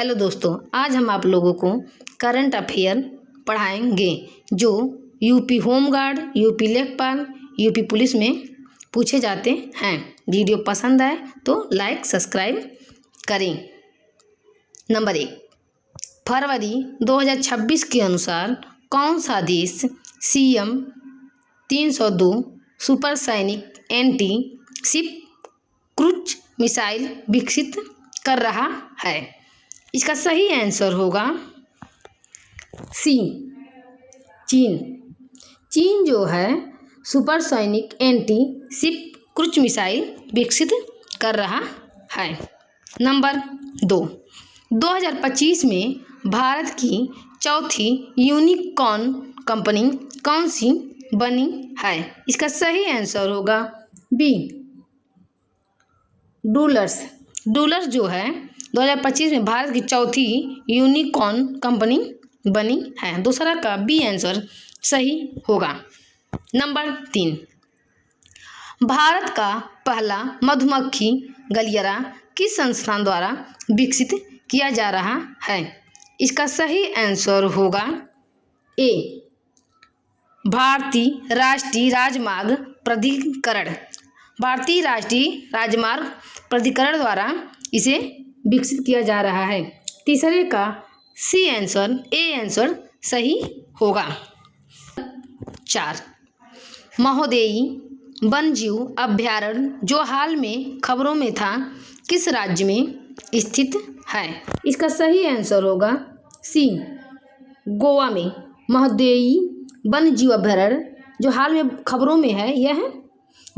Hello दोस्तों, आज हम आप लोगों को करंट अफेयर पढ़ाएंगे जो यूपी होमगार्ड, यूपी लेखपाल, यूपी पुलिस में पूछे जाते हैं। वीडियो पसंद आए तो लाइक सब्सक्राइब करें। नंबर 1, फरवरी 2026 के अनुसार कौन सा देश CM 302 supersonic anti ship cruise missile विकसित कर रहा है? इसका सही आंसर होगा सी, चीन। चीन जो है supersonic anti ship cruise missile विकसित कर रहा है। नंबर 2, 2025 में भारत की चौथी यूनिकॉर्न कंपनी कौन सी बनी है? इसका सही आंसर होगा बी, डूलर्स। डूलर्स जो है 2025 में भारत की चौथी यूनिकॉर्न कंपनी बनी है। दूसरा का बी आंसर सही होगा। नंबर 3, भारत का पहला मधुमक्खी गलियारा किस संस्थान द्वारा विकसित किया जा रहा है? इसका सही आंसर होगा ए, भारतीय राष्ट्रीय राजमार्ग प्राधिकरण। भारतीय राष्ट्रीय राजमार्ग प्राधिकरण द्वारा इसे विकसित किया जा रहा है। तीसरे का सी आंसर, ए आंसर सही होगा। 4, महोदेई वन्यजीव अभयारण्य जो हाल में खबरों में था किस राज्य में स्थित है? इसका सही आंसर होगा सी, गोवा में। महोदेई वन्यजीव अभयारण्य जो हाल में खबरों में है यह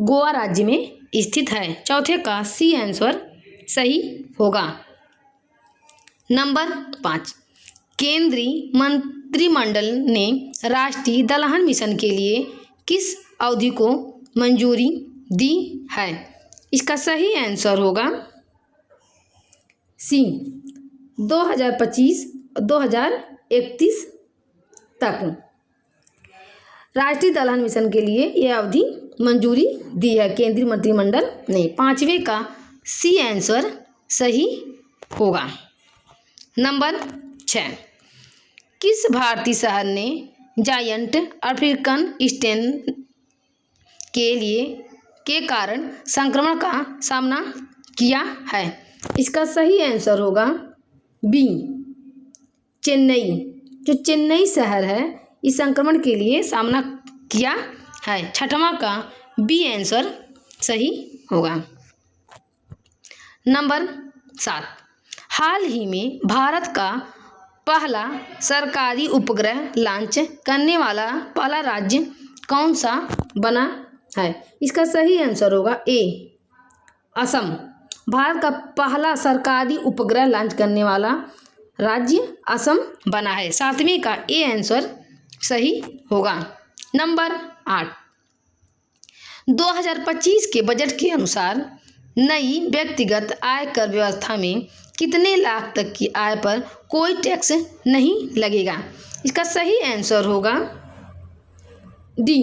गोवा राज्य में स्थित है। चौथे का सी आंसर सही होगा। नंबर 5, केंद्रीय मंत्रिमंडल ने राष्ट्रीय दलहन मिशन के लिए किस अवधि को मंजूरी दी है? इसका सही आंसर होगा सी, 2025-2031 तक राष्ट्रीय दलहन मिशन के लिए यह अवधि मंजूरी दी है केंद्रीय मंत्रिमंडल ने। पांचवें का सी आंसर सही होगा। नंबर 6, किस भारतीय शहर ने जायंट अफ्रीकन स्टेन के कारण संक्रमण का सामना किया है? इसका सही आंसर होगा बी, चेन्नई। जो चेन्नई शहर है इस संक्रमण के लिए सामना किया है। छठवां का बी आंसर सही होगा। नंबर 7, हाल ही में भारत का पहला सरकारी उपग्रह लॉन्च करने वाला पहला राज्य कौन सा बना है? इसका सही आंसर होगा ए, असम। भारत का पहला सरकारी उपग्रह लॉन्च करने वाला राज्य असम बना है। सातवें का ए आंसर सही होगा। नंबर 8, 2025 के बजट के अनुसार नई व्यक्तिगत आयकर व्यवस्था में कितने लाख तक की आय पर कोई टैक्स नहीं लगेगा? इसका सही आंसर होगा डी,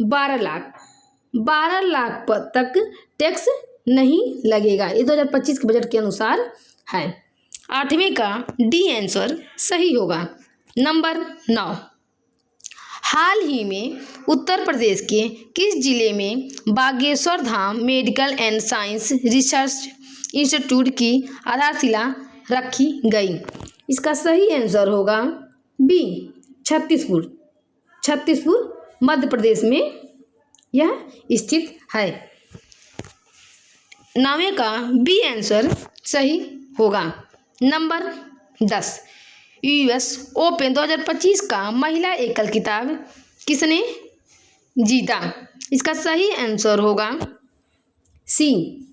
12 लाख। 12 लाख तक टैक्स नहीं लगेगा। ये 2025 के बजट के अनुसार है। आठवें का डी आंसर सही होगा। नंबर 9, हाल ही में उत्तर प्रदेश के किस जिले में Bageshwar Dham medical and science research institute की आधारशिला रखी गई? इसका सही आंसर होगा बी, छत्तीसपुर। छत्तीसपुर मध्य प्रदेश में यह स्थित है। 9वें का बी आंसर सही होगा। नंबर 10, US ओपन 2025 का महिला एकल खिताब किसने जीता? इसका सही आंसर होगा सी,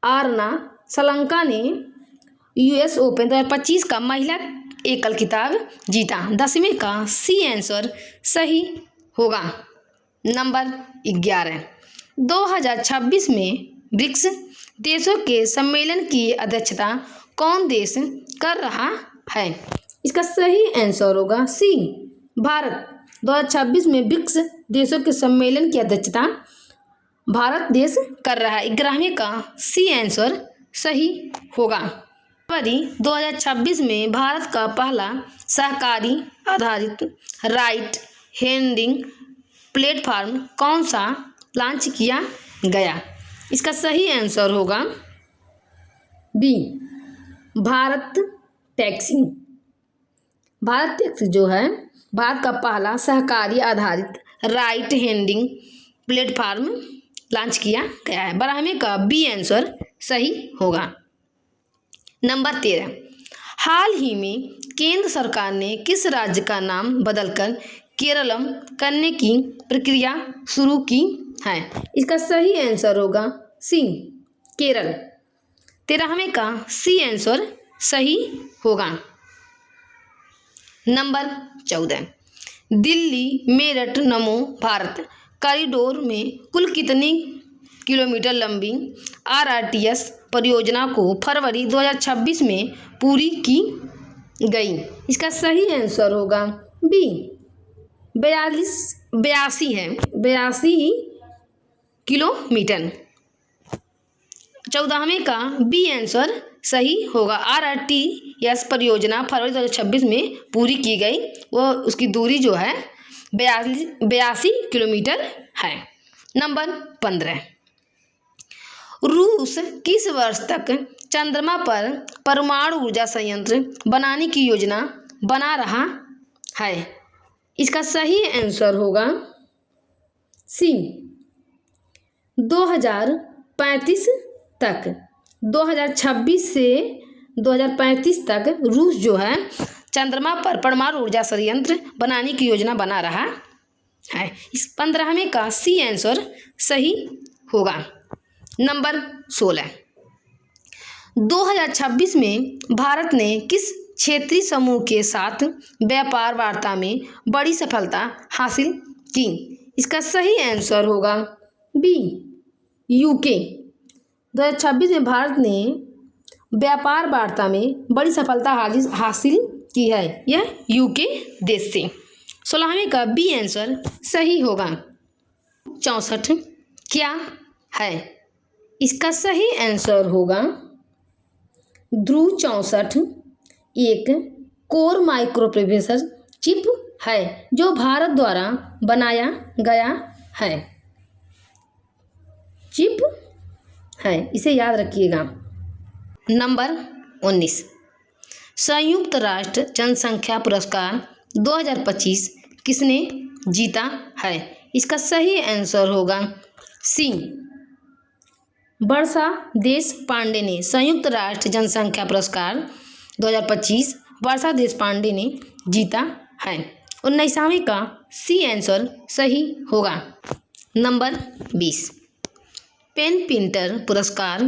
आरना सलंका ने US ओपन 2025 का महिला एकल खिताब जीता। 10वें का सी आंसर सही होगा। नंबर 11, 2026 में ब्रिक्स देशों के सम्मेलन की अध्यक्षता कौन देश कर रहा है? इसका सही आंसर होगा सी, भारत। 2026 में ब्रिक्स देशों के सम्मेलन की अध्यक्षता भारत देश कर रहा है। 11वें का सी आंसर सही होगा। फरवरी 2026 में भारत का पहला सहकारी आधारित राइट हैंडिंग प्लेटफॉर्म कौन सा लॉन्च किया गया? इसका सही आंसर होगा B, Bharat taxi. Bharat taxi जो है भारत का पहला सहकारी आधारित राइट हैंडिंग प्लेटफॉर्म लॉन्च किया गया है। 12वें का बी आंसर सही होगा। नंबर 13, हाल ही में केंद्र सरकार ने किस राज्य का नाम बदलकर केरलम करने की प्रक्रिया शुरू की है? इसका सही आंसर होगा सी, केरल। 13वें का सी आंसर सही होगा। नंबर 14, दिल्ली मेरठ नमो भारत कॉरिडोर में कुल कितनी किलोमीटर लंबी RRTS परियोजना को फरवरी 2026 में पूरी की गई? इसका सही आंसर होगा बी, 82 किलोमीटर। 14वें का बी आंसर सही होगा। RRTS परियोजना फरवरी 2026 में पूरी की गई, वो उसकी दूरी जो है 82 किलोमीटर है। नंबर 15, रूस किस वर्ष तक चंद्रमा पर परमाणु ऊर्जा संयंत्र बनाने की योजना बना रहा है? इसका सही आंसर होगा सी, 2035 तक। 2026 से 2035 तक रूस जो है चंद्रमा पर परमाणु ऊर्जा संयंत्र बनाने की योजना बना रहा है। इस 15वें का सी आंसर सही होगा। नंबर 16, 2026 में भारत ने किस क्षेत्रीय समूह के साथ व्यापार वार्ता में बड़ी सफलता हासिल की? इसका सही आंसर होगा बी, UK। 2026 में भारत ने व्यापार वार्ता में बड़ी सफलता हासिल की है, यह UK देश से। 16वें का बी आंसर सही होगा। 64 क्या है? इसका सही आंसर होगा ध्रुव 64 एक कोर माइक्रो प्रोसेसर चिप है जो भारत द्वारा बनाया गया है, चिप है, इसे याद रखिएगा। नंबर 19, संयुक्त राष्ट्र जनसंख्या पुरस्कार 2025 किसने जीता है? इसका सही आंसर होगा सी, वर्षा देश पांडे ने संयुक्त राष्ट्र जनसंख्या पुरस्कार 2025 वर्षा देश पांडे ने जीता है। 19वें का सी आंसर सही होगा। नंबर 20, पेन पिंटर पुरस्कार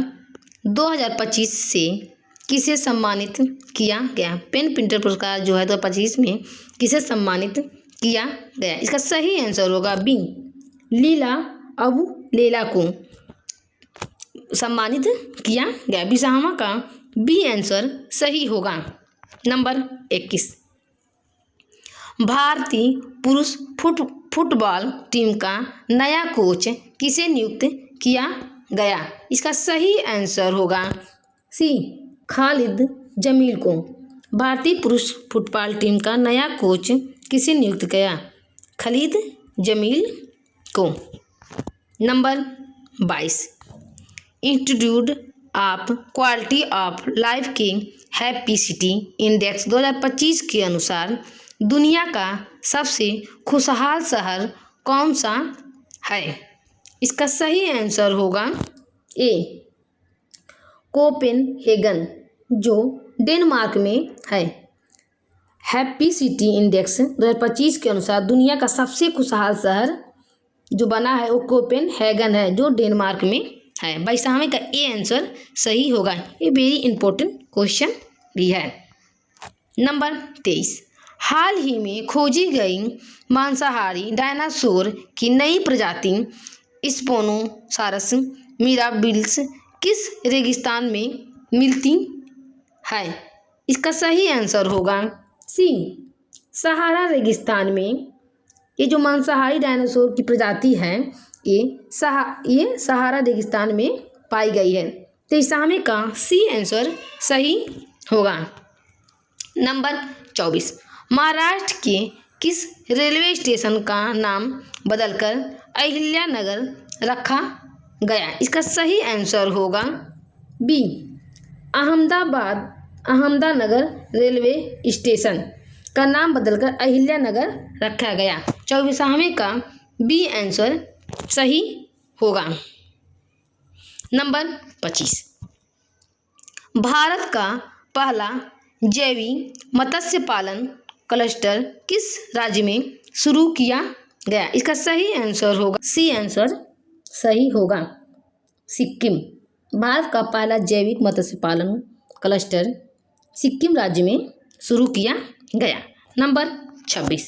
2025 से किसे सम्मानित किया गया? पेन पिंटर पुरस्कार जो है 2025 में किसे सम्मानित किया गया? इसका सही आंसर होगा बी, लीला अबू लेला को सम्मानित किया गया। 20वां का बी आंसर सही होगा। नंबर 21, भारतीय पुरुष फुटबॉल टीम का नया कोच किसे नियुक्त किया गया? इसका सही आंसर होगा सी, खालिद जमील को। भारतीय पुरुष फुटबॉल टीम का नया कोच किसे नियुक्त किया? खालिद जमील को। Number 22, institute of quality of life के हैप्पी सिटी इंडेक्स 2025 के अनुसार दुनिया का सबसे खुशहाल शहर कौन सा है? इसका सही आंसर होगा ए, कोपेनहेगन जो डेनमार्क में है। हैप्पी सिटी इंडेक्स 2025 के अनुसार दुनिया का सबसे खुशहाल शहर जो बना है वो कोपेनहेगन है जो डेनमार्क में है। 22वें का ए आंसर सही होगा। ये वेरी इंपॉर्टेंट क्वेश्चन भी है। नंबर 23, हाल ही में खोजी गई मांसाहारी डायनासोर की नई प्रजाति स्पिनोसारस मिराबिलिस किस रेगिस्तान में मिलती है? इसका सही आंसर होगा सी, सहारा रेगिस्तान में ये जो मांसाहारी डायनासोर की प्रजाति है ये सहारा रेगिस्तान में पाई गई है। 23वें का सी आंसर सही होगा। नंबर 24, महाराष्ट्र के किस रेलवे स्टेशन का नाम बदलकर अहिल्यानगर रखा गया? इसका सही आंसर होगा बी, अहमदानगर रेलवे स्टेशन का नाम बदलकर अहिल्यानगर रखा गया। 24वें का बी आंसर सही होगा। नंबर 25, भारत का पहला जैविक मत्स्य पालन क्लस्टर किस राज्य में शुरू किया गया? इसका सही आंसर होगा सी आंसर सही होगा, सिक्किम। भारत का पहला जैविक मत्स्य पालन क्लस्टर सिक्किम राज्य में शुरू किया गया। Number 26,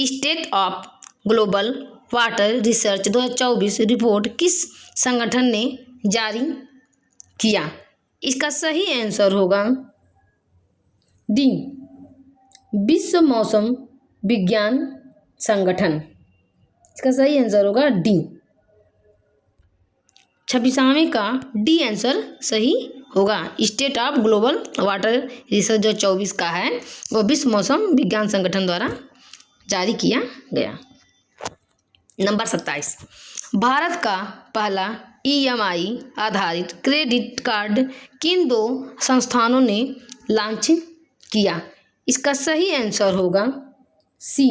state of global water research 2024 report किस संगठन ने जारी किया? इसका सही आंसर होगा डी, विश्व मौसम विज्ञान संगठन। इसका सही आंसर होगा डी। 26वें का डी आंसर सही होगा। State of global water research जो 24 का है वो विश्व मौसम विज्ञान संगठन द्वारा जारी किया गया। नंबर 27, भारत का पहला EMI आधारित क्रेडिट कार्ड किन 2 संस्थानों ने लॉन्च किया? इसका सही आंसर होगा C,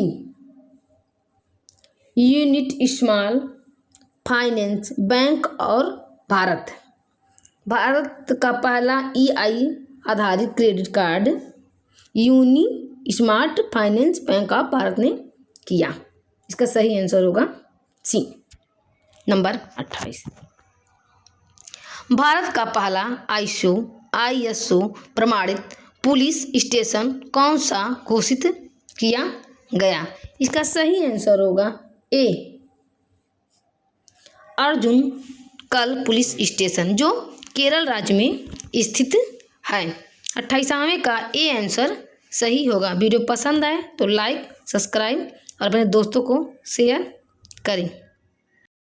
unit small finance bank और भारत का पहला EI आधारित credit card uni smart finance bank of Bharat ने किया। इसका सही आंसर होगा सी। नंबर 28, भारत का पहला ISO प्रमाणित पुलिस स्टेशन कौन सा घोषित किया गया? इसका सही आंसर होगा ए, अर्जुन कल पुलिस स्टेशन जो केरल राज्य में स्थित है। 28वें का ए आंसर सही होगा। वीडियो पसंद आए तो लाइक, सब्सक्राइब और अपने दोस्तों को शेयर करें।